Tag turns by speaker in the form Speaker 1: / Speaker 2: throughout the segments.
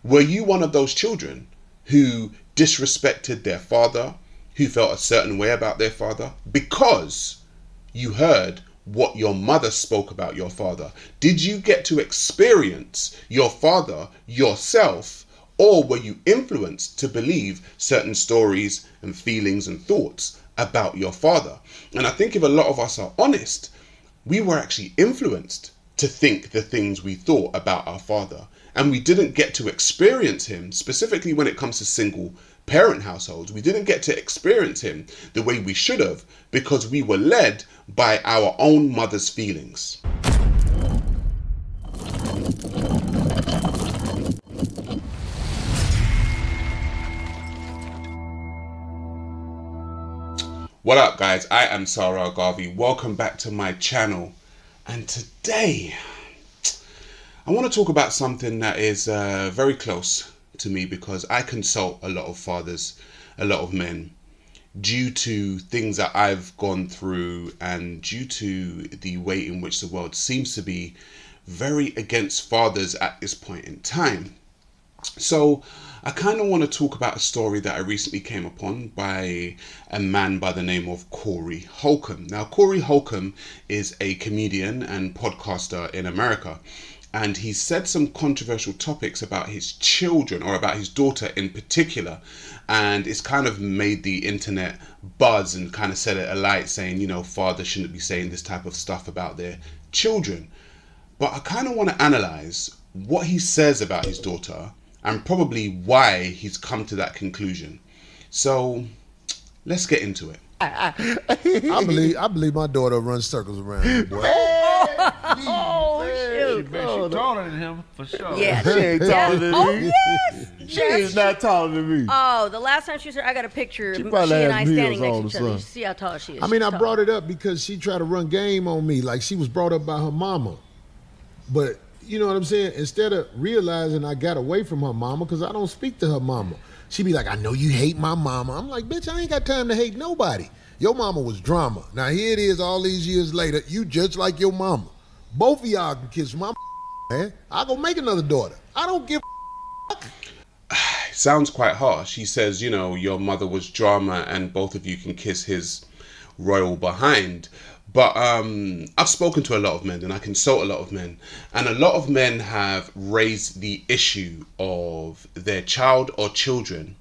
Speaker 1: Were you one of those children who disrespected their father, who felt a certain way about their father because you heard what your mother spoke about your father? Did you get to experience your father yourself, or were you influenced to believe certain stories and feelings and thoughts about your father? And I think if a lot of us are honest, we were actually influenced to think the things we thought about our father, and we didn't get to experience him, specifically when it comes to single parent households. We didn't get to experience him the way we should have because we were led by our own mother's feelings. What up, guys? I am Sa Ra Garvey. Welcome back to my channel. And today I want to talk about something that is very close to me, because I consult a lot of fathers, a lot of men, due to things that I've gone through and due to the way in which the world seems to be very against fathers at this point in time. So I kind of want to talk about a story that I recently came upon by a man by the name of CORY Holcomb. Now, CORY Holcomb is a comedian and podcaster in America, and he said some controversial topics about his children, or about his daughter in particular, and it's kind of made the internet buzz and kind of set it alight, saying, you know, fathers shouldn't be saying this type of stuff about their children. But I kind of want to analyze what he says about his daughter and probably why he's come to that conclusion. So let's get into it.
Speaker 2: I believe my daughter runs circles around you, boy.
Speaker 3: Oh, shoot.
Speaker 4: She's taller than him, for sure.
Speaker 3: Yeah.
Speaker 4: She ain't taller than
Speaker 3: Oh,
Speaker 4: me.
Speaker 3: yes.
Speaker 4: She is not taller than me.
Speaker 3: Oh, the last time she was here, I got a picture.
Speaker 4: She
Speaker 3: She
Speaker 4: probably
Speaker 3: and
Speaker 4: has
Speaker 3: I standing
Speaker 4: heels
Speaker 3: next to
Speaker 4: on
Speaker 3: each other.
Speaker 4: or
Speaker 3: You see how tall she is.
Speaker 2: I mean,
Speaker 3: She's
Speaker 2: I brought it up because she tried to run game on me, like she was brought up by her mama. But you know what I'm saying? Instead of realizing I got away from her mama, because I don't speak to her mama, she be like, I know you hate my mama. I'm like, bitch, I ain't got time to hate nobody. Your mama was drama. Now here it is all these years later, you just like your mama. Both of y'all can kiss my man. I'll go make another daughter. I don't give a
Speaker 1: Sounds quite harsh. He says, you know, your mother was drama and both of you can kiss his royal behind. But I've spoken to a lot of men and I consult a lot of men, and a lot of men have raised the issue of their child or children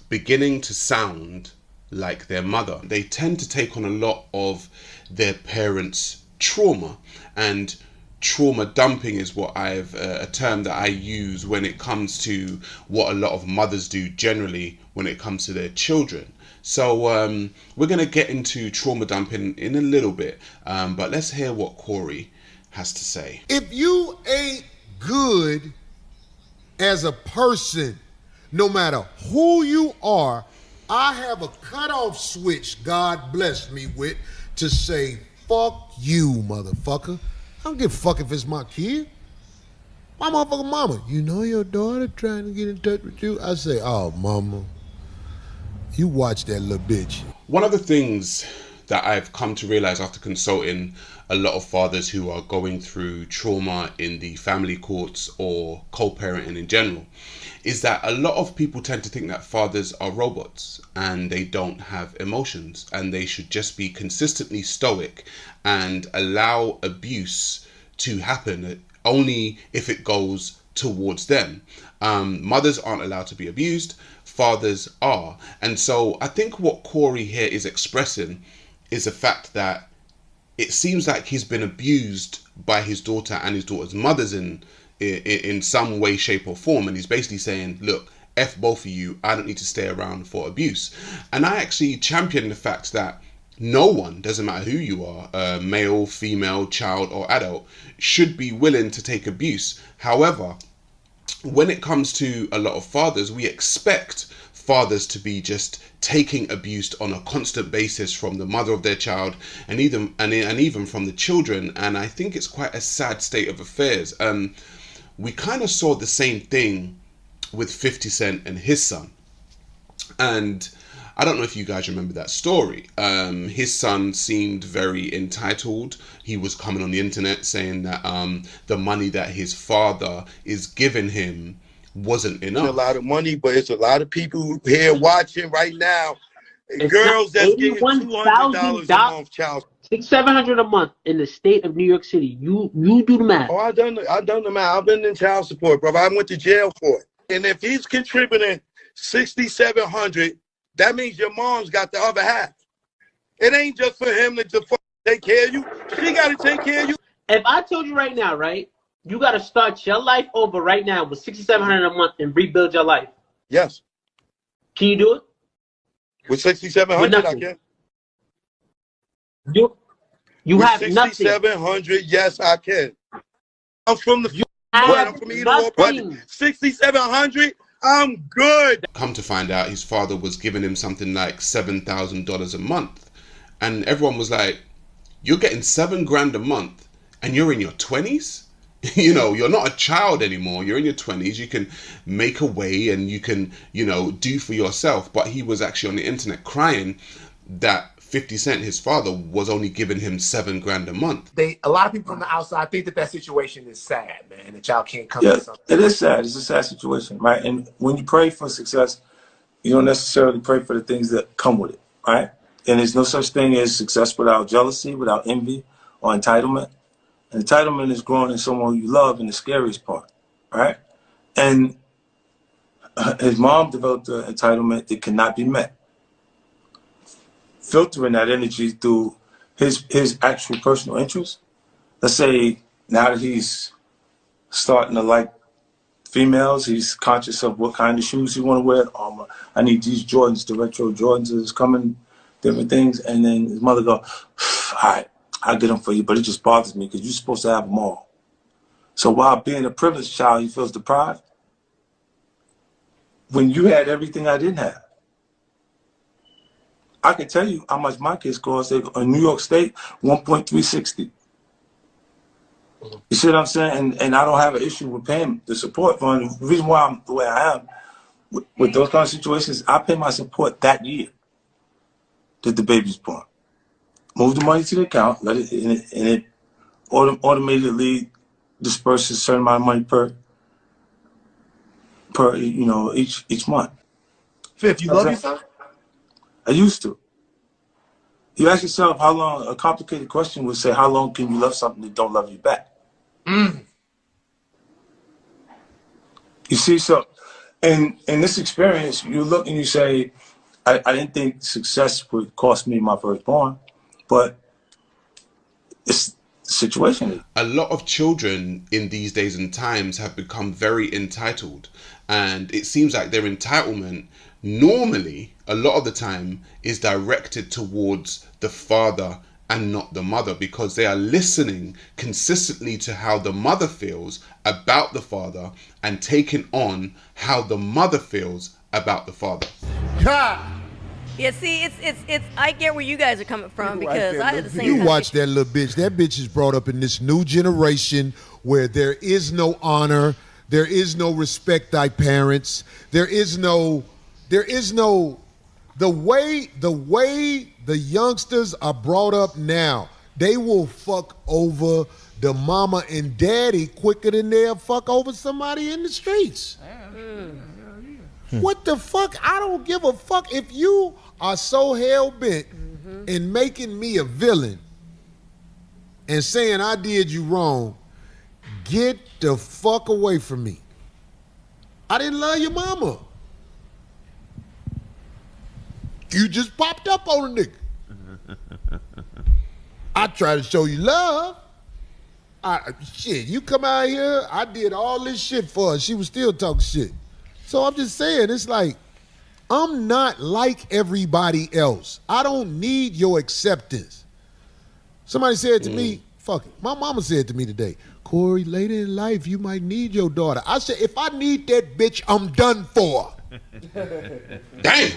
Speaker 1: beginning to sound like their mother. They tend to take on a lot of their parents' trauma, and trauma dumping is what a term that I use when it comes to what a lot of mothers do generally when it comes to their children. So we're going to get into trauma dumping in a little bit, but let's hear what CORY has to say.
Speaker 2: If you ain't good as a person, no matter who you are, I have a cutoff switch God blessed me with to say, fuck you, motherfucker. I don't give a fuck if it's my kid. My motherfucking mama, you know your daughter trying to get in touch with you? I say, oh, mama, you watch that little bitch.
Speaker 1: One of the things that I've come to realize after consulting a lot of fathers who are going through trauma in the family courts or co-parenting in general is that a lot of people tend to think that fathers are robots and they don't have emotions and they should just be consistently stoic and allow abuse to happen only if it goes towards them. Mothers aren't allowed to be abused, fathers are. And so I think what CORY here is expressing is the fact that it seems like he's been abused by his daughter and his daughter's mothers in some way, shape or form. And he's basically saying, look, F both of you, I don't need to stay around for abuse. And I actually champion the fact that no one, doesn't matter who you are, male, female, child or adult, should be willing to take abuse. However, when it comes to a lot of fathers, we expect fathers to be just taking abuse on a constant basis from the mother of their child and even from the children. And I think it's quite a sad state of affairs. We kind of saw the same thing with 50 Cent and his son. And I don't know if you guys remember that story. His son seemed very entitled. He was coming on the internet saying that the money that his father is giving him wasn't
Speaker 5: A
Speaker 1: enough.
Speaker 5: lot of money, but it's a lot of people here watching right now.
Speaker 6: It's
Speaker 5: Girls
Speaker 6: not
Speaker 5: that's getting $200 a
Speaker 6: $81,000,
Speaker 5: month child.
Speaker 6: $600-700 a month in the state of New York City. You do the math.
Speaker 5: Oh, I done the math. I've been in child support, brother. I went to jail for it. And if he's contributing $6,700, that means your mom's got the other half. It ain't just for him to take care of you. She got to take care of you.
Speaker 6: If I told you right now, right, you got to start your life over right now with $6,700 a month and rebuild your life.
Speaker 5: Yes.
Speaker 6: Can you do it?
Speaker 5: With $6,700, I can.
Speaker 6: You have nothing.
Speaker 5: $6,700, yes, I can. I'm from the I'm from either or project. $6,700, I'm good.
Speaker 1: Come to find out, his father was giving him something like $7,000 a month, and everyone was like, "You're getting $7,000 a month, and you're in your 20s." You know, you're not a child anymore. You're in your 20s. You can make a way and you can, you know, do for yourself. But he was actually on the internet crying that 50 Cent, his father, was only giving him $7,000 a month.
Speaker 7: A lot of people from the outside think that situation is sad, man. The child can't come
Speaker 8: Yeah,
Speaker 7: to something.
Speaker 8: it is sad. It's a sad situation, right? And when you pray for success, you don't necessarily pray for the things that come with it, right? And there's no such thing as success without jealousy, without envy, or entitlement. And entitlement is growing in someone you love, and the scariest part, right? And his mom developed an entitlement that cannot be met. Filtering that energy through his actual personal interests. Let's say now that he's starting to like females, he's conscious of what kind of shoes he want to wear. I need these Jordans, the retro Jordans is coming, different things. And then his mother go, all right, I'll get them for you, but it just bothers me because you're supposed to have them all. So while being a privileged child, he feels deprived. When you had everything I didn't have. I can tell you how much my kids cost. In New York State, 1.360. You see what I'm saying? And I don't have an issue with paying the support fund. The reason why I'm the way I am, with those kind of situations, I pay my support that year that the baby's born. Move the money to the account, let it, and it automatically disperses a certain amount of money per you know, each month.
Speaker 7: Fifth, you love your son?
Speaker 8: I used to. You ask yourself how long, a complicated question would say, how long can you love something that don't love you back? You see, so in this experience, you look and you say, I didn't think success would cost me my firstborn, but it's the situation.
Speaker 1: A lot of children in these days and times have become very entitled, and it seems like their entitlement normally, a lot of the time, is directed towards the father and not the mother, because they are listening consistently to how the mother feels about the father and taking on how the mother feels about the father.
Speaker 3: Yeah, see, it's. I get where you guys are coming from because I had the same.
Speaker 2: You watch that little bitch. That bitch is brought up in this new generation where there is no honor, there is no respect thy parents, there is no the way the youngsters are brought up now. They will fuck over the mama and daddy quicker than they'll fuck over somebody in the streets. What the fuck? I don't give a fuck. If you are so hell-bent in making me a villain and saying I did you wrong, get the fuck away from me. I didn't love your mama. You just popped up on a nigga. I try to show you love. Shit, you come out here, I did all this shit for her. She was still talking shit. So I'm just saying, it's like, I'm not like everybody else. I don't need your acceptance. Somebody said to me, fuck it. My mama said to me today, Corey, later in life, you might need your daughter. I said, if I need that bitch, I'm done for.
Speaker 1: Damn.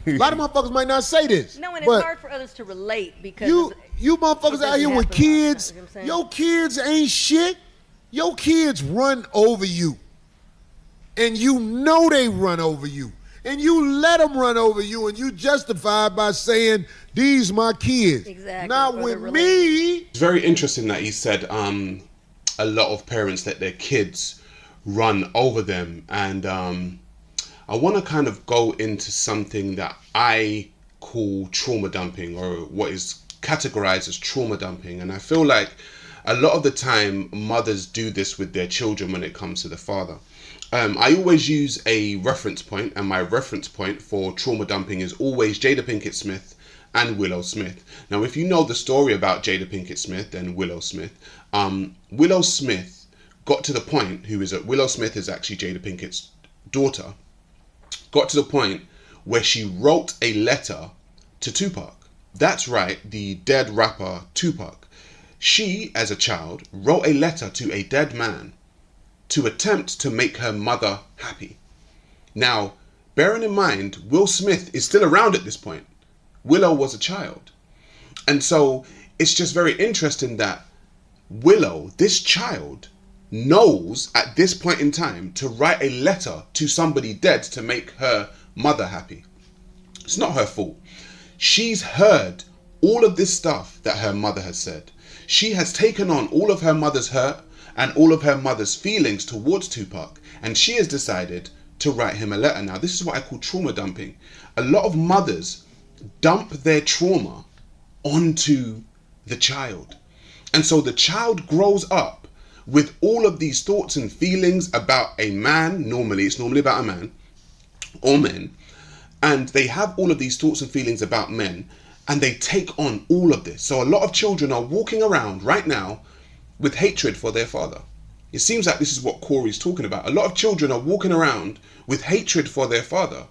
Speaker 2: A lot of motherfuckers might not say this.
Speaker 3: No, and it's hard for others to relate because
Speaker 2: you motherfuckers out here with kids, your kids ain't shit. Your kids run over you. And you know they run over you. And you let them run over you, and you justify by saying, these my kids.
Speaker 3: Exactly.
Speaker 2: Not with me.
Speaker 1: It's very interesting that he said a lot of parents let their kids run over them. And I want to kind of go into something that I call trauma dumping, or what is categorized as trauma dumping. And I feel like a lot of the time mothers do this with their children when it comes to the father. I always use a reference point, and my reference point for trauma dumping is always Jada Pinkett Smith and Willow Smith. Now, if you know the story about Jada Pinkett Smith and Willow Smith, Willow Smith got to the point, Willow Smith is actually Jada Pinkett's daughter, got to the point where she wrote a letter to Tupac. That's right, the dead rapper Tupac. She, as a child, wrote a letter to a dead man to attempt to make her mother happy. Now, bearing in mind, Will Smith is still around at this point. Willow was a child. And so it's just very interesting that Willow, this child, knows at this point in time to write a letter to somebody dead to make her mother happy. It's not her fault. She's heard all of this stuff that her mother has said. She has taken on all of her mother's hurt and all of her mother's feelings towards Tupac, and she has decided to write him a letter. Now, this is what I call trauma dumping. A lot of mothers dump their trauma onto the child. And so the child grows up with all of these thoughts and feelings about a man. It's normally about a man or men. And they have all of these thoughts and feelings about men, and they take on all of this. So a lot of children are walking around right now with hatred for their father. It seems like this is what CORY is talking about. A lot of children are walking around with hatred for their father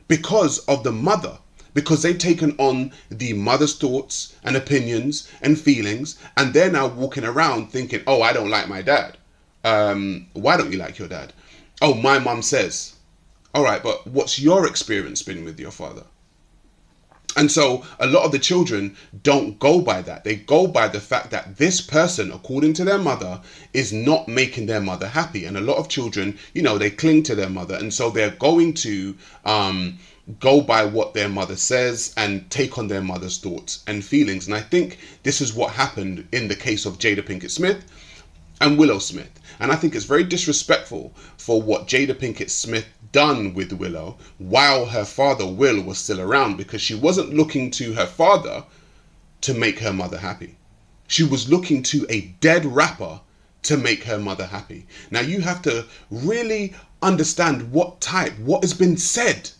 Speaker 1: because of the mother, because they've taken on the mother's thoughts and opinions and feelings, and they're now walking around thinking, oh, I don't like my dad. Why don't you like your dad? Oh, my mum says. All right, but what's your experience been with your father? And so a lot of the children don't go by that. They go by the fact that this person, according to their mother, is not making their mother happy. And a lot of children, they cling to their mother. And so they're going to go by what their mother says and take on their mother's thoughts and feelings. And I think this is what happened in the case of Jada Pinkett Smith and Willow Smith. And I think it's very disrespectful for what Jada Pinkett Smith done with Willow while her father Will was still around, because she wasn't looking to her father to make her mother happy. She was looking to a dead rapper to make her mother happy. Now you have to really understand what has been said,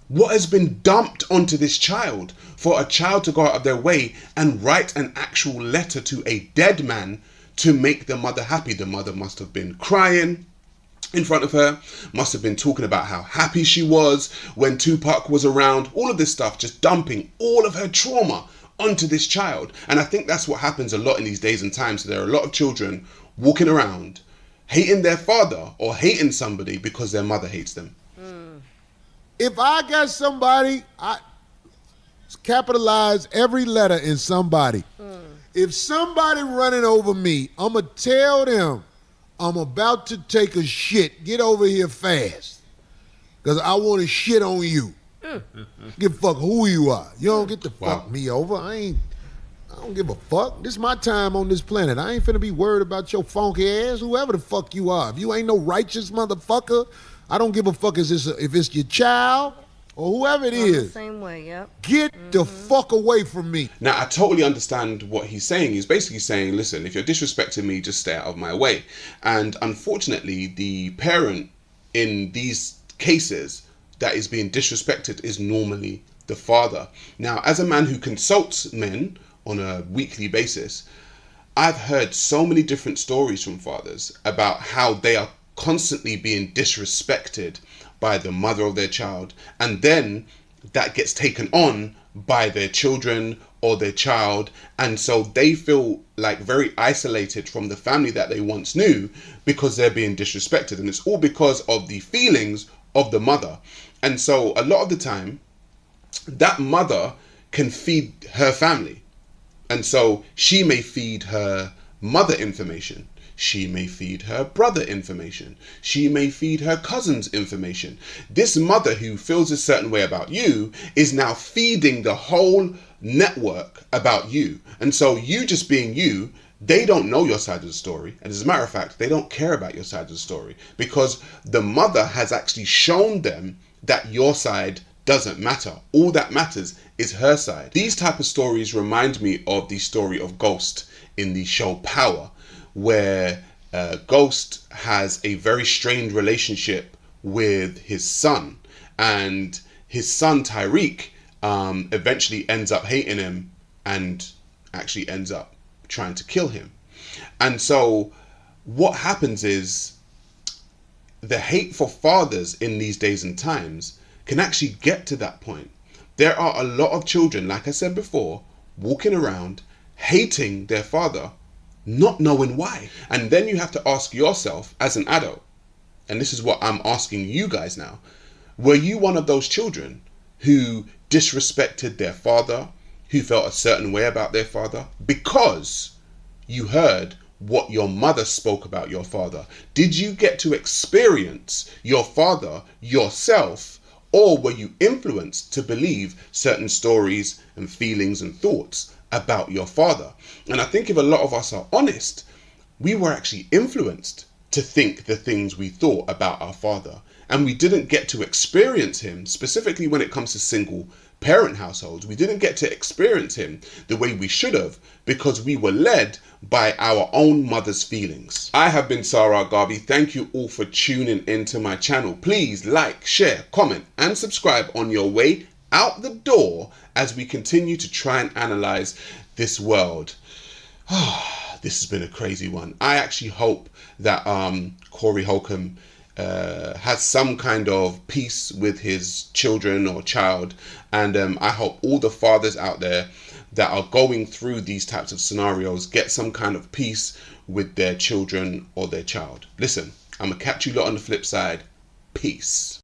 Speaker 1: what has been dumped onto this child for a child to go out of their way and write an actual letter to a dead man to make the mother happy. The mother must have been crying in front of her, must have been talking about how happy she was when Tupac was around, all of this stuff, just dumping all of her trauma onto this child. And I think that's what happens a lot in these days and times. So there are a lot of children walking around hating their father or hating somebody because their mother hates them.
Speaker 2: If I got somebody, I capitalize every letter in somebody. If somebody running over me, I'm going to tell them, I'm about to take a shit. Get over here fast. Because I want to shit on you. Give a fuck who you are. You don't get to fuck me over. I don't give a fuck. This is my time on this planet. I ain't finna be worried about your funky ass, whoever the fuck you are. If you ain't no righteous motherfucker, I don't give a fuck if it's your child or whoever it is.
Speaker 3: The same way, yep.
Speaker 2: Get the fuck away from me.
Speaker 1: Now, I totally understand what he's saying. He's basically saying, listen, if you're disrespecting me, just stay out of my way. And unfortunately, the parent in these cases that is being disrespected is normally the father. Now, as a man who consults men on a weekly basis, I've heard so many different stories from fathers about how they are constantly being disrespected by the mother of their child, and then that gets taken on by their children or their child, and so they feel like very isolated from the family that they once knew because they're being disrespected, and it's all because of the feelings of the mother. And so a lot of the time that mother can feed her family, and so she may feed her mother information. She may feed her brother information. She may feed her cousin's information. This mother who feels a certain way about you is now feeding the whole network about you. And so you just being you They don't know your side of the story. And as a matter of fact, they don't care about your side of the story because the mother has actually shown them that your side doesn't matter. All that matters is her side. These type of stories remind me of the story of Ghost in the show Power, where Ghost has a very strained relationship with his son, and his son Tyreek eventually ends up hating him and actually ends up trying to kill him. And so what happens is the hate for fathers in these days and times can actually get to that point. There are a lot of children, like I said before, walking around hating their father, not knowing why. And then you have to ask yourself as an adult, and this is what I'm asking you guys now, were you one of those children who disrespected their father, who felt a certain way about their father because you heard what your mother spoke about your father? Did you get to experience your father yourself, or were you influenced to believe certain stories and feelings and thoughts about your father? And I think if a lot of us are honest, we were actually influenced to think the things we thought about our father, and we didn't get to experience him, specifically when it comes to single parent households. We didn't get to experience him the way we should have because we were led by our own mother's feelings. I have been Sa Ra Garvey. Thank you all for tuning into my channel. Please like, share, comment and subscribe on your way out the door as we continue to try and analyze this world. This has been a crazy one. I actually hope that CORY Holcomb has some kind of peace with his children or child, and I hope all the fathers out there that are going through these types of scenarios get some kind of peace with their children or their child. Listen, I'm gonna catch you lot on the flip side. Peace.